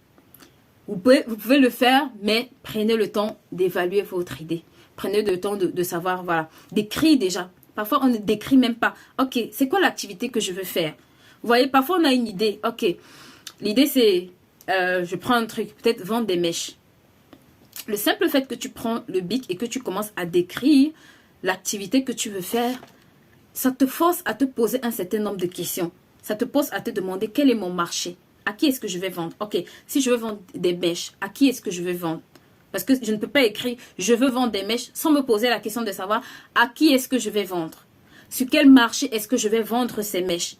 Vous pouvez le faire, mais prenez le temps d'évaluer votre idée. Prenez le temps de savoir, voilà, d'écrire déjà. Parfois, on ne décrit même pas. OK, c'est quoi l'activité que je veux faire? Vous voyez, parfois, on a une idée. OK, l'idée, c'est, je prends un truc, peut-être vendre des mèches. Le simple fait que tu prends le bic et que tu commences à décrire l'activité que tu veux faire, ça te force à te poser un certain nombre de questions. Ça te pose à te demander quel est mon marché. À qui est-ce que je vais vendre? OK, si je veux vendre des mèches, à qui est-ce que je vais vendre? Parce que je ne peux pas écrire « je veux vendre des mèches » sans me poser la question de savoir à qui est-ce que je vais vendre. Sur quel marché est-ce que je vais vendre ces mèches?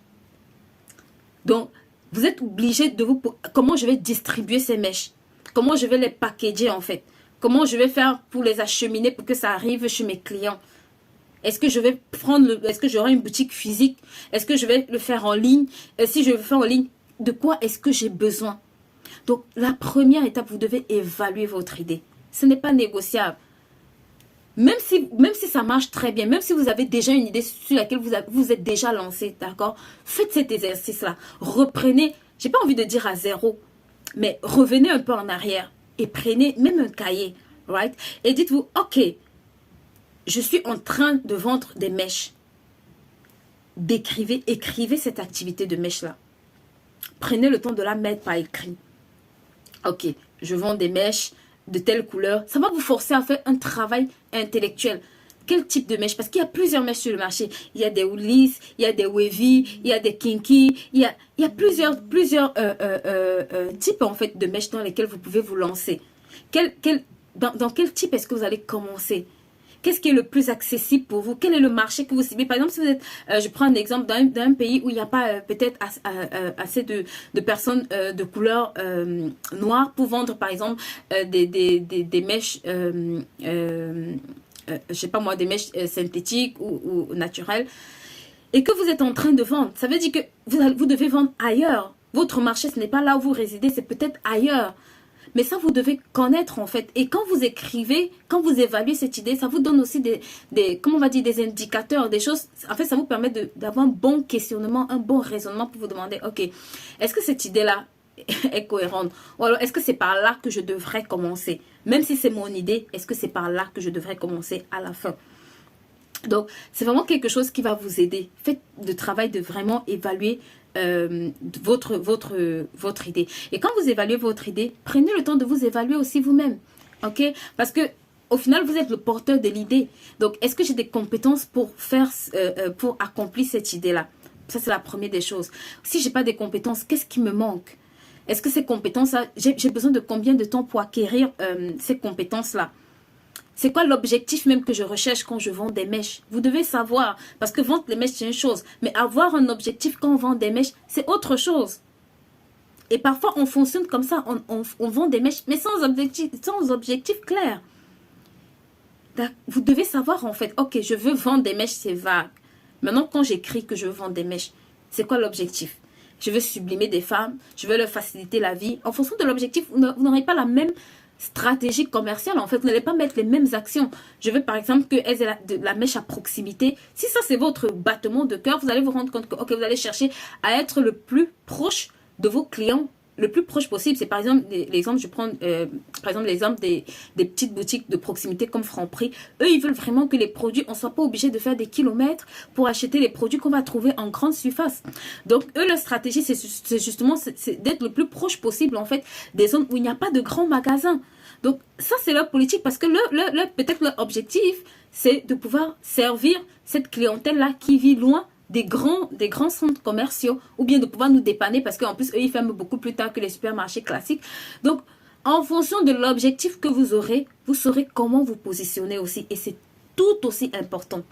Donc, vous êtes obligé de vous... Comment je vais distribuer ces mèches? Comment je vais les packager en fait? Comment je vais faire pour les acheminer pour que ça arrive chez mes clients? Est-ce que je vais prendre... Est-ce que j'aurai une boutique physique? Est-ce que je vais le faire en ligne? Et si je le fais en ligne, de quoi est-ce que j'ai besoin? Donc, la première étape, vous devez évaluer votre idée. Ce n'est pas négociable. Même si ça marche très bien, même si vous avez déjà une idée sur laquelle vous êtes déjà lancé, d'accord? Faites cet exercice-là. Reprenez, j'ai pas envie de dire à zéro, mais revenez un peu en arrière et prenez même un cahier, right? Et dites-vous, OK, je suis en train de vendre des mèches. Écrivez cette activité de mèche-là. Prenez le temps de la mettre par écrit. OK, je vends des mèches de telle couleur. Ça va vous forcer à faire un travail intellectuel. Quel type de mèche? Parce qu'il y a plusieurs mèches sur le marché. Il y a des lisses, il y a des wavy, il y a des kinky. Il y a plusieurs types en fait de mèches dans lesquelles vous pouvez vous lancer. Dans quel type est-ce que vous allez commencer? Qu'est-ce qui est le plus accessible pour vous? Quel est le marché que vous ciblez? Par exemple, si vous êtes, je prends un exemple d'un pays où il n'y a pas peut-être assez de personnes de couleur noire pour vendre, par exemple, des mèches, je sais pas moi, des mèches synthétiques ou naturelles, et que vous êtes en train de vendre. Ça veut dire que vous devez vendre ailleurs. Votre marché, ce n'est pas là où vous résidez, c'est peut-être ailleurs. Mais ça, vous devez connaître en fait. Et quand vous écrivez, quand vous évaluez cette idée, ça vous donne aussi comment on va dire, des indicateurs, des choses. En fait, ça vous permet d'avoir un bon questionnement, un bon raisonnement pour vous demander, OK, est-ce que cette idée-là est cohérente? Ou alors, est-ce que c'est par là que je devrais commencer? Même si c'est mon idée, est-ce que c'est par là que je devrais commencer à la fin? Donc, c'est vraiment quelque chose qui va vous aider. Faites le travail de vraiment évaluer votre idée. Et quand vous évaluez votre idée, prenez le temps de vous évaluer aussi vous-même. OK? Parce que au final, vous êtes le porteur de l'idée. Donc, est-ce que j'ai des compétences pour accomplir cette idée-là? Ça, c'est la première des choses. Si j'ai pas des compétences, qu'est-ce qui me manque? Est-ce que ces compétences-là, j'ai besoin de combien de temps pour acquérir ces compétences-là? C'est quoi l'objectif même que je recherche quand je vends des mèches? Vous devez savoir, parce que vendre les mèches, c'est une chose. Mais avoir un objectif quand on vend des mèches, c'est autre chose. Et parfois, on fonctionne comme ça. On vend des mèches, mais sans objectif clair. Vous devez savoir en fait, OK, je veux vendre des mèches, c'est vague. Maintenant, quand j'écris que je veux vendre des mèches, c'est quoi l'objectif? Je veux sublimer des femmes, je veux leur faciliter la vie. En fonction de l'objectif, vous n'aurez pas la même stratégie commerciale. En fait, vous n'allez pas mettre les mêmes actions. Je veux par exemple qu'elles aient de la mèche à proximité. Si ça, c'est votre battement de cœur, vous allez vous rendre compte que OK, vous allez chercher à être le plus proche de vos clients, le plus proche possible. C'est par exemple l'exemple, je prends par exemple l'exemple des petites boutiques de proximité comme Franprix. Eux, ils veulent vraiment que les produits, on ne soit pas obligé de faire des kilomètres pour acheter les produits qu'on va trouver en grande surface. Donc, eux, leur stratégie, c'est justement d'être le plus proche possible, en fait, des zones où il n'y a pas de grands magasins. Donc, ça, c'est leur politique parce que peut-être leur objectif, c'est de pouvoir servir cette clientèle-là qui vit loin des grands centres commerciaux ou bien de pouvoir nous dépanner parce qu'en plus, eux, ils ferment beaucoup plus tard que les supermarchés classiques. Donc, en fonction de l'objectif que vous aurez, vous saurez comment vous positionner aussi. Et c'est tout aussi important.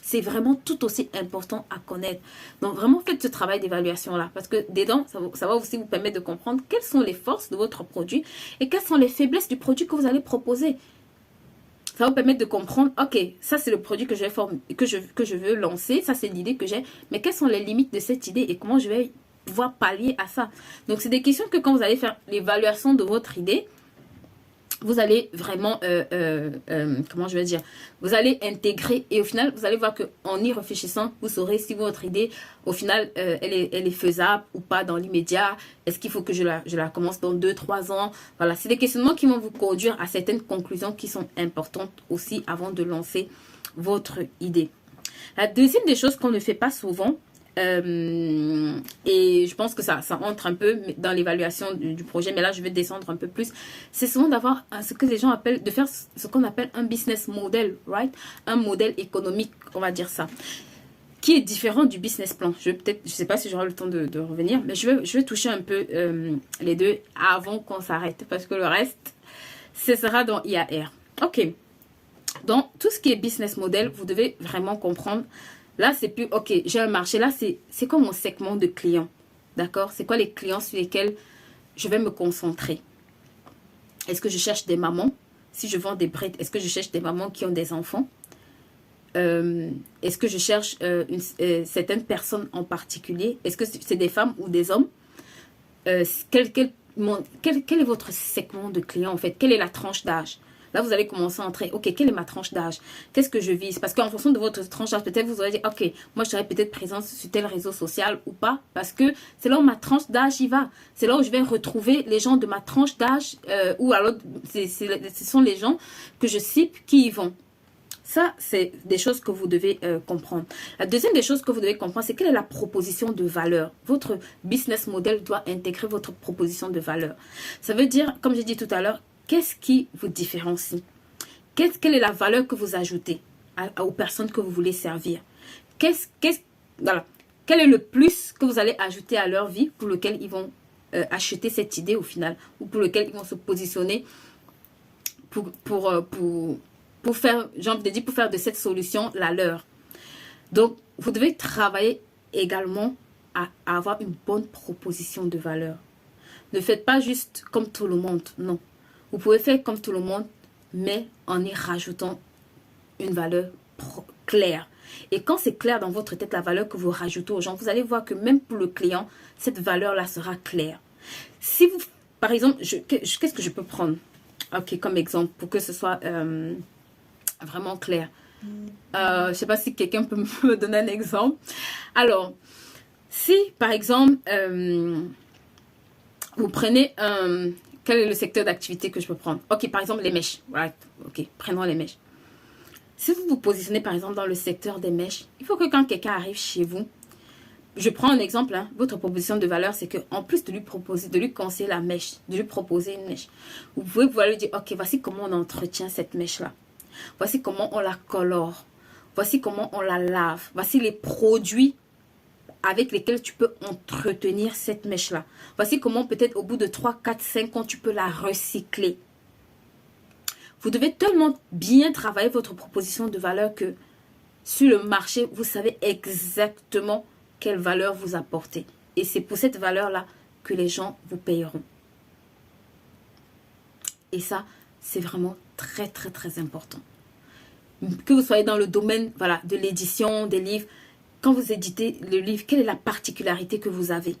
C'est vraiment tout aussi important à connaître. Donc, vraiment, faites ce travail d'évaluation-là. Parce que dedans, ça va aussi vous permettre de comprendre quelles sont les forces de votre produit et quelles sont les faiblesses du produit que vous allez proposer. Ça va vous permettre de comprendre, ok, ça c'est le produit que je veux lancer, ça c'est l'idée que j'ai, mais quelles sont les limites de cette idée et comment je vais pouvoir pallier à ça. Donc, c'est des questions que quand vous allez faire l'évaluation de votre idée, vous allez vraiment, comment je vais dire, vous allez intégrer et au final, vous allez voir qu'en y réfléchissant, vous saurez si votre idée, au final, elle est faisable ou pas dans l'immédiat. Est-ce qu'il faut que je la commence dans 2-3 ans? Voilà, c'est des questionnements qui vont vous conduire à certaines conclusions qui sont importantes aussi avant de lancer votre idée. La deuxième des choses qu'on ne fait pas souvent, et je pense que ça entre un peu dans l'évaluation du projet, mais là je vais descendre un peu plus, c'est souvent d'avoir ce que les gens appellent, de faire ce qu'on appelle un business model, right? Un modèle économique, on va dire ça, qui est différent du business plan. Je sais pas si j'aurai le temps de revenir, mais je vais toucher un peu les deux avant qu'on s'arrête, parce que le reste, ce sera dans IAR. Ok, donc tout ce qui est business model, vous devez vraiment comprendre. Là, c'est plus, ok, j'ai un marché. Là, c'est quoi mon segment de clients? D'accord? C'est quoi les clients sur lesquels je vais me concentrer? Est-ce que je cherche des mamans? Si je vends des brettes, est-ce que je cherche des mamans qui ont des enfants? Est-ce que je cherche certaines personnes en particulier? Est-ce que c'est des femmes ou des hommes? Quel est votre segment de clients en fait? Quelle est la tranche d'âge? Là, vous allez commencer à entrer, ok, quelle est ma tranche d'âge? Qu'est-ce que je vise? Parce qu'en fonction de votre tranche d'âge, peut-être vous aurez dit, ok, moi, je serai peut-être présente sur tel réseau social ou pas. Parce que c'est là où ma tranche d'âge y va. C'est là où je vais retrouver les gens de ma tranche d'âge ou alors, ce sont les gens que je cible qui y vont. Ça, c'est des choses que vous devez comprendre. La deuxième des choses que vous devez comprendre, c'est quelle est la proposition de valeur. Votre business model doit intégrer votre proposition de valeur. Ça veut dire, comme j'ai dit tout à l'heure, qu'est-ce qui vous différencie? Quelle est la valeur que vous ajoutez aux personnes que vous voulez servir? Voilà. Quel est le plus que vous allez ajouter à leur vie pour lequel ils vont acheter cette idée au final ou pour lequel ils vont se positionner pour faire, j'ai envie de dire, pour faire de cette solution la leur. Donc, vous devez travailler également à avoir une bonne proposition de valeur. Ne faites pas juste comme tout le monde, non. Vous pouvez faire comme tout le monde, mais en y rajoutant une valeur claire. Et quand c'est clair dans votre tête, la valeur que vous rajoutez aux gens, vous allez voir que même pour le client, cette valeur-là sera claire. Si vous, par exemple, qu'est-ce que je peux prendre? Ok, comme exemple, pour que ce soit vraiment clair. Je ne sais pas si quelqu'un peut me donner un exemple. Alors, si par exemple, vous prenez quel est le secteur d'activité que je peux prendre? Ok, par exemple, les mèches. Right. Ok, prenons les mèches. Si vous vous positionnez, par exemple, dans le secteur des mèches, il faut que quand quelqu'un arrive chez vous, je prends un exemple, hein, votre proposition de valeur, c'est qu'en plus de lui proposer, de lui conseiller la mèche, de lui proposer une mèche, vous pouvez pouvoir lui dire, ok, voici comment on entretient cette mèche-là. Voici comment on la colore. Voici comment on la lave. Voici les produits avec lesquels tu peux entretenir cette mèche-là. Voici comment peut-être au bout de 3, 4, 5 ans, tu peux la recycler. Vous devez tellement bien travailler votre proposition de valeur que sur le marché, vous savez exactement quelle valeur vous apportez. Et c'est pour cette valeur-là que les gens vous payeront. Et ça, c'est vraiment très, très, très important. Que vous soyez dans le domaine voilà, de l'édition, des livres, quand vous éditez le livre, quelle est la particularité que vous avez?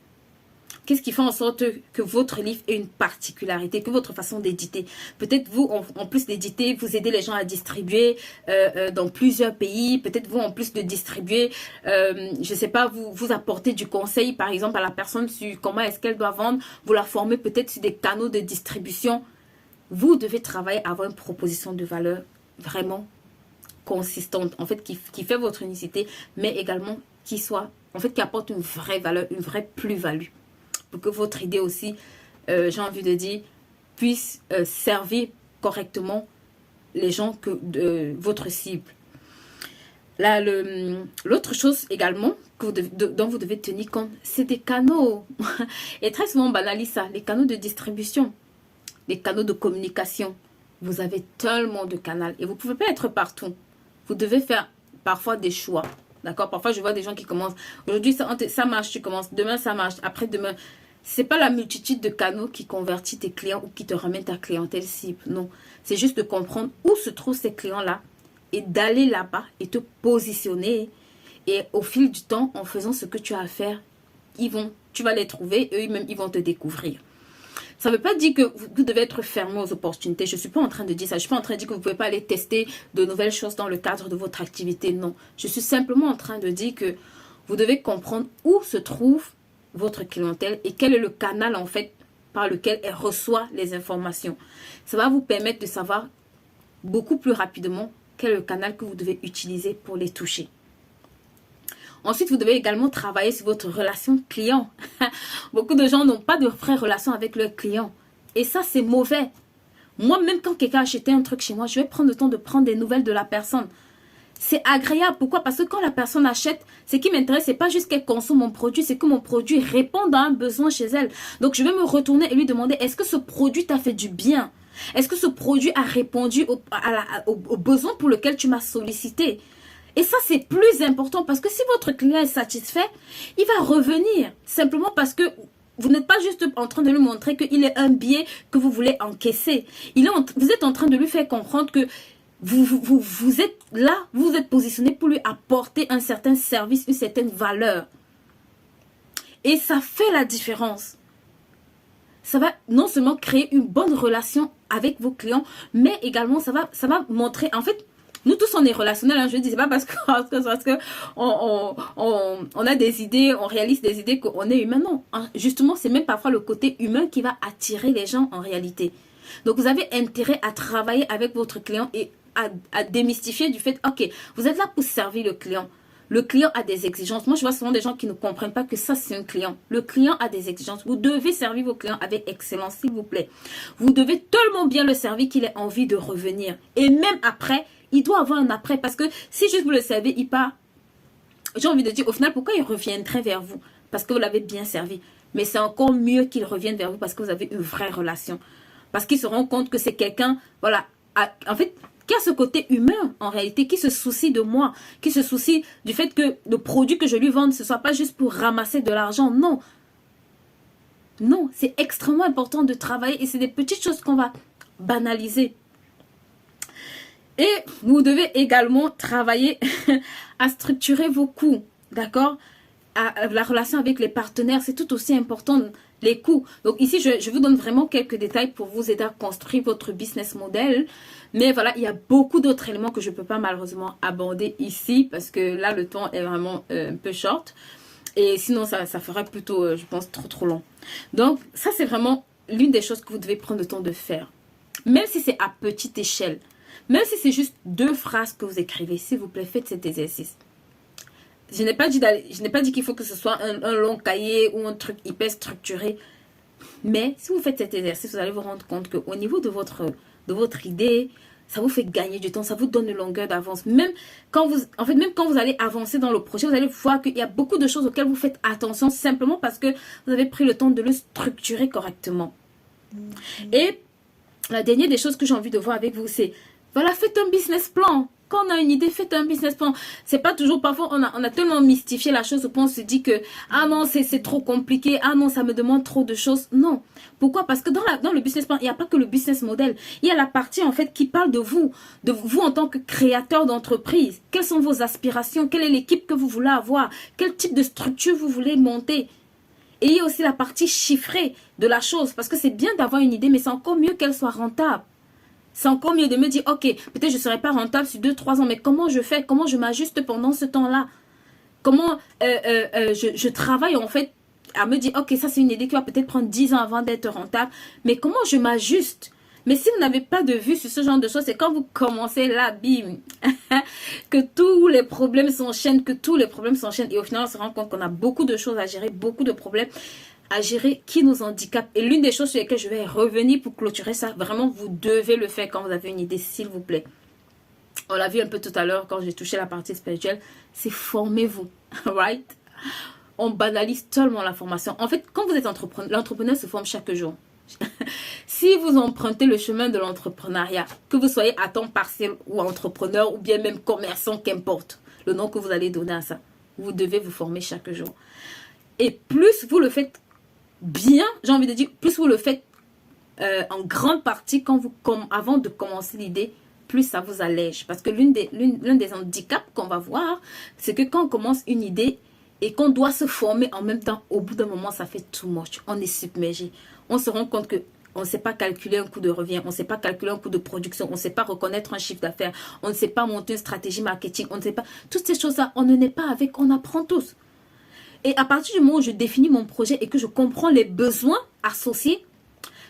Qu'est-ce qui fait en sorte que votre livre ait une particularité, que votre façon d'éditer? Peut-être vous, en plus d'éditer, vous aidez les gens à distribuer dans plusieurs pays. Peut-être vous, en plus de distribuer, je ne sais pas, vous apportez du conseil, par exemple, à la personne sur comment est-ce qu'elle doit vendre. Vous la formez peut-être sur des canaux de distribution. Vous devez travailler à avoir une proposition de valeur vraiment consistante, en fait, qui fait votre unicité, mais également qui soit, en fait, qui apporte une vraie valeur, une vraie plus-value. Pour que votre idée aussi, j'ai envie de dire, puisse servir correctement les gens votre cible. Là, l'autre chose également dont vous devez tenir compte, c'est des canaux. Et très souvent, on banalise ça, les canaux de distribution, les canaux de communication. Vous avez tellement de canaux et vous ne pouvez pas être partout. Vous devez faire parfois des choix. D'accord? Parfois, je vois des gens qui commencent. Aujourd'hui, ça marche, tu commences. Demain, ça marche. Après-demain. C'est pas la multitude de canaux qui convertit tes clients ou qui te ramène ta clientèle cible. Non. C'est juste de comprendre où se trouvent ces clients-là et d'aller là-bas et te positionner. Et au fil du temps, en faisant ce que tu as à faire, tu vas les trouver, eux-mêmes, ils vont te découvrir. Ça ne veut pas dire que vous devez être fermé aux opportunités. Je ne suis pas en train de dire ça. Je ne suis pas en train de dire que vous ne pouvez pas aller tester de nouvelles choses dans le cadre de votre activité. Non. Je suis simplement en train de dire que vous devez comprendre où se trouve votre clientèle et quel est le canal en fait par lequel elle reçoit les informations. Ça va vous permettre de savoir beaucoup plus rapidement quel est le canal que vous devez utiliser pour les toucher. Ensuite, vous devez également travailler sur votre relation client. Beaucoup de gens n'ont pas de vraie relation avec leurs clients. Et ça, c'est mauvais. Moi, même quand quelqu'un a acheté un truc chez moi, je vais prendre le temps de prendre des nouvelles de la personne. C'est agréable. Pourquoi? Parce que quand la personne achète, ce qui m'intéresse, c'est pas juste qu'elle consomme mon produit, c'est que mon produit réponde à un besoin chez elle. Donc, je vais me retourner et lui demander, est-ce que ce produit t'a fait du bien? Est-ce que ce produit a répondu au besoin pour lequel tu m'as sollicité? Et ça, c'est plus important parce que si votre client est satisfait, il va revenir. Simplement parce que vous n'êtes pas juste en train de lui montrer qu'il est un billet que vous voulez encaisser. Vous êtes en train de lui faire comprendre que vous êtes là, vous êtes positionné pour lui apporter un certain service, une certaine valeur. Et ça fait la différence. Ça va non seulement créer une bonne relation avec vos clients, mais également ça va montrer, en fait, nous tous on est relationnels, hein, je dis, c'est pas parce que on a des idées, on réalise des idées qu'on est humain, non. Justement, c'est même parfois le côté humain qui va attirer les gens en réalité. Donc vous avez intérêt à travailler avec votre client et à démystifier du fait, ok, vous êtes là pour servir le client. Le client a des exigences. Moi, je vois souvent des gens qui ne comprennent pas que ça, c'est un client. Le client a des exigences. Vous devez servir vos clients avec excellence, s'il vous plaît. Vous devez tellement bien le servir qu'il ait envie de revenir. Et même après, il doit avoir un après. Parce que si juste vous le servez, il part. J'ai envie de dire, au final, pourquoi il reviendrait vers vous? Parce que vous l'avez bien servi. Mais c'est encore mieux qu'il revienne vers vous parce que vous avez une vraie relation. Parce qu'il se rend compte que c'est quelqu'un, voilà, en fait, qui a ce côté humain, en réalité, qui se soucie de moi, qui se soucie du fait que le produit que je lui vende, ce ne soit pas juste pour ramasser de l'argent, non. Non, c'est extrêmement important de travailler et c'est des petites choses qu'on va banaliser. Et vous devez également travailler à structurer vos coûts, d'accord? La relation avec les partenaires, c'est tout aussi important, les coûts. Donc ici, je vous donne vraiment quelques détails pour vous aider à construire votre business model. Mais voilà, il y a beaucoup d'autres éléments que je ne peux pas malheureusement aborder ici parce que là, le temps est vraiment un peu short. Et sinon, ça ferait plutôt, je pense, trop long. Donc, ça, c'est vraiment l'une des choses que vous devez prendre le temps de faire. Même si c'est à petite échelle. Même si c'est juste 2 phrases que vous écrivez, s'il vous plaît, faites cet exercice. Je n'ai pas dit qu'il faut que ce soit un long cahier ou un truc hyper structuré. Mais si vous faites cet exercice, vous allez vous rendre compte qu'au niveau de votre idée, ça vous fait gagner du temps, ça vous donne une longueur d'avance. Même quand vous allez avancer dans le projet, vous allez voir qu'il y a beaucoup de choses auxquelles vous faites attention simplement parce que vous avez pris le temps de le structurer correctement. Et la dernière des choses que j'ai envie de voir avec vous, c'est, voilà, faites un business plan. Quand on a une idée, faites un business plan. C'est pas toujours, parfois on a tellement mystifié la chose au point où on se dit que, ah non, c'est trop compliqué, ah non, ça me demande trop de choses. Non. Pourquoi? Parce que dans le business plan, il n'y a pas que le business model. Il y a la partie en fait qui parle de vous en tant que créateur d'entreprise. Quelles sont vos aspirations? Quelle est l'équipe que vous voulez avoir? Quel type de structure vous voulez monter? Et il y a aussi la partie chiffrée de la chose. Parce que c'est bien d'avoir une idée, mais c'est encore mieux qu'elle soit rentable. C'est encore mieux de me dire, ok, peut-être je ne serai pas rentable sur 2-3 ans, mais comment je fais? Comment je m'ajuste pendant ce temps-là? Comment je travaille en fait à me dire, ok, ça c'est une idée qui va peut-être prendre 10 ans avant d'être rentable, mais comment je m'ajuste? Mais si vous n'avez pas de vue sur ce genre de choses, c'est quand vous commencez là, bim, que tous les problèmes s'enchaînent, et au final on se rend compte qu'on a beaucoup de choses à gérer, beaucoup de problèmes. à gérer qui nous handicape. Et l'une des choses sur lesquelles je vais revenir pour clôturer ça, vraiment, vous devez le faire quand vous avez une idée, s'il vous plaît. On l'a vu un peu tout à l'heure quand j'ai touché la partie spirituelle, c'est formez-vous, right? On banalise tellement la formation. En fait, quand vous êtes entrepreneur, l'entrepreneur se forme chaque jour. Si vous empruntez le chemin de l'entrepreneuriat, que vous soyez à temps partiel ou entrepreneur ou bien même commerçant, qu'importe le nom que vous allez donner à ça, vous devez vous former chaque jour. Et plus vous le faites bien, j'ai envie de dire, plus vous le faites en grande partie avant de commencer l'idée, plus ça vous allège. Parce que l'un des handicaps qu'on va voir, c'est que quand on commence une idée et qu'on doit se former en même temps, au bout d'un moment, ça fait too much. On est submergé. On se rend compte que on ne sait pas calculer un coût de revient, on ne sait pas calculer un coût de production, on ne sait pas reconnaître un chiffre d'affaires, on ne sait pas monter une stratégie marketing, on ne sait pas. Toutes ces choses-là, on ne naît pas avec, on apprend tous. Et à partir du moment où je définis mon projet et que je comprends les besoins associés,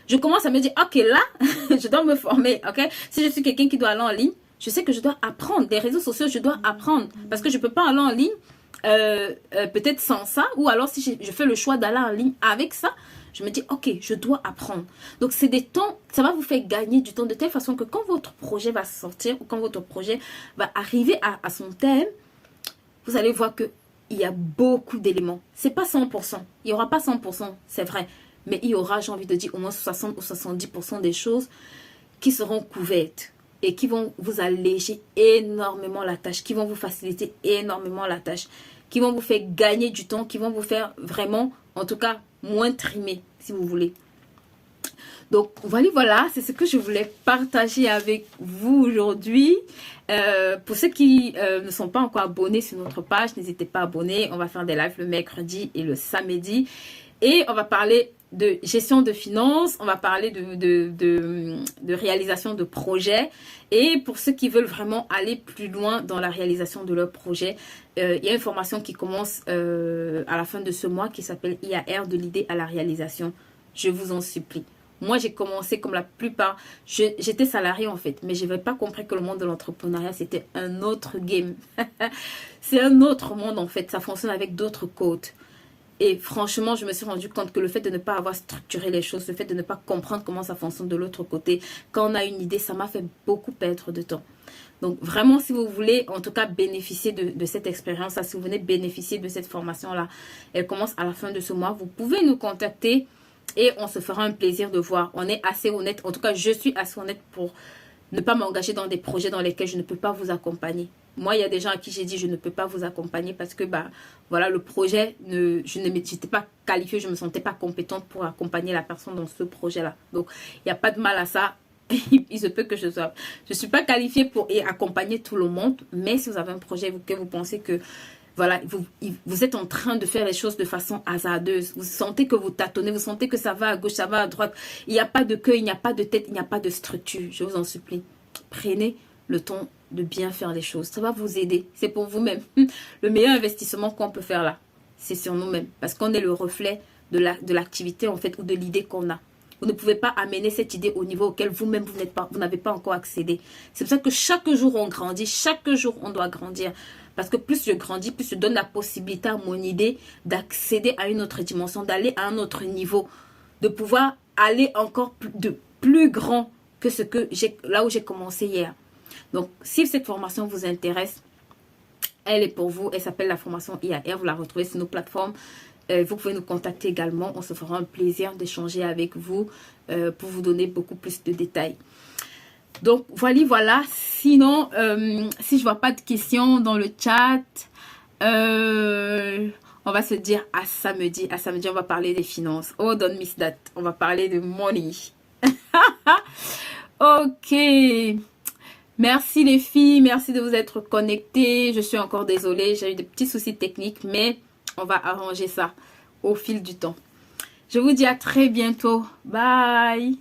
je commence à me dire, ok, là, je dois me former, ok? Si je suis quelqu'un qui doit aller en ligne, je sais que je dois apprendre. Des réseaux sociaux, je dois apprendre. Parce que je ne peux pas aller en ligne, peut-être sans ça. Ou alors, si je fais le choix d'aller en ligne avec ça, je me dis, ok, je dois apprendre. Donc, c'est des temps, ça va vous faire gagner du temps de telle façon que quand votre projet va sortir ou quand votre projet va arriver à son thème, vous allez voir qu'il y a beaucoup d'éléments. Ce n'est pas 100%. Il n'y aura pas 100%, c'est vrai. Mais il y aura, j'ai envie de dire, au moins 60 ou 70% des choses qui seront couvertes et qui vont vous alléger énormément la tâche, qui vont vous faciliter énormément la tâche, qui vont vous faire gagner du temps, qui vont vous faire vraiment, en tout cas, moins trimer, si vous voulez. Donc, voilà, c'est ce que je voulais partager avec vous aujourd'hui. Pour ceux qui ne sont pas encore abonnés sur notre page, n'hésitez pas à abonner. On va faire des lives le mercredi et le samedi. Et on va parler de gestion de finances, on va parler de réalisation de projets. Et pour ceux qui veulent vraiment aller plus loin dans la réalisation de leur projet, il y a une formation qui commence à la fin de ce mois qui s'appelle IAR, de l'idée à la réalisation. Je vous en supplie. Moi, j'ai commencé comme la plupart. J'étais salariée en fait, mais je n'avais pas compris que le monde de l'entrepreneuriat, c'était un autre game. C'est un autre monde en fait. Ça fonctionne avec d'autres codes. Et franchement, je me suis rendu compte que le fait de ne pas avoir structuré les choses, le fait de ne pas comprendre comment ça fonctionne de l'autre côté, quand on a une idée, ça m'a fait beaucoup perdre de temps. Donc vraiment, si vous voulez en tout cas bénéficier de cette expérience-là, si vous venez bénéficier de cette formation-là, elle commence à la fin de ce mois, vous pouvez nous contacter et on se fera un plaisir de voir. On est assez honnête, en tout cas je suis assez honnête pour ne pas m'engager dans des projets dans lesquels je ne peux pas vous accompagner. Moi, il y a des gens à qui j'ai dit je ne peux pas vous accompagner parce que voilà, le projet, je n'étais pas qualifiée, je ne me sentais pas compétente pour accompagner la personne dans ce projet-là. Donc, il n'y a pas de mal à ça. Il se peut que je ne suis pas qualifiée pour accompagner tout le monde, mais si vous avez un projet que vous pensez que voilà, vous êtes en train de faire les choses de façon hasardeuse, vous sentez que vous tâtonnez, vous sentez que ça va à gauche, ça va à droite, il n'y a pas de queue, il n'y a pas de tête, il n'y a pas de structure, je vous en supplie. Prenez le temps de bien faire les choses. Ça va vous aider. C'est pour vous-même. Le meilleur investissement qu'on peut faire là, c'est sur nous-mêmes. Parce qu'on est le reflet de l'activité en fait ou de l'idée qu'on a. Vous ne pouvez pas amener cette idée au niveau auquel vous-même vous n'avez pas encore accédé. C'est pour ça que chaque jour on grandit. Chaque jour on doit grandir. Parce que plus je grandis, plus je donne la possibilité à mon idée d'accéder à une autre dimension, d'aller à un autre niveau, de pouvoir aller encore plus grand que là où j'ai commencé hier. Donc, si cette formation vous intéresse, elle est pour vous. Elle s'appelle la formation IAR. Vous la retrouvez sur nos plateformes. Vous pouvez nous contacter également. On se fera un plaisir d'échanger avec vous pour vous donner beaucoup plus de détails. Donc, voilà. Sinon, si je ne vois pas de questions dans le chat, on va se dire à samedi. À samedi, on va parler des finances. Oh, don't miss that. On va parler de money. Ok. Merci les filles, merci de vous être connectées. Je suis encore désolée, j'ai eu des petits soucis techniques, mais on va arranger ça au fil du temps. Je vous dis à très bientôt. Bye.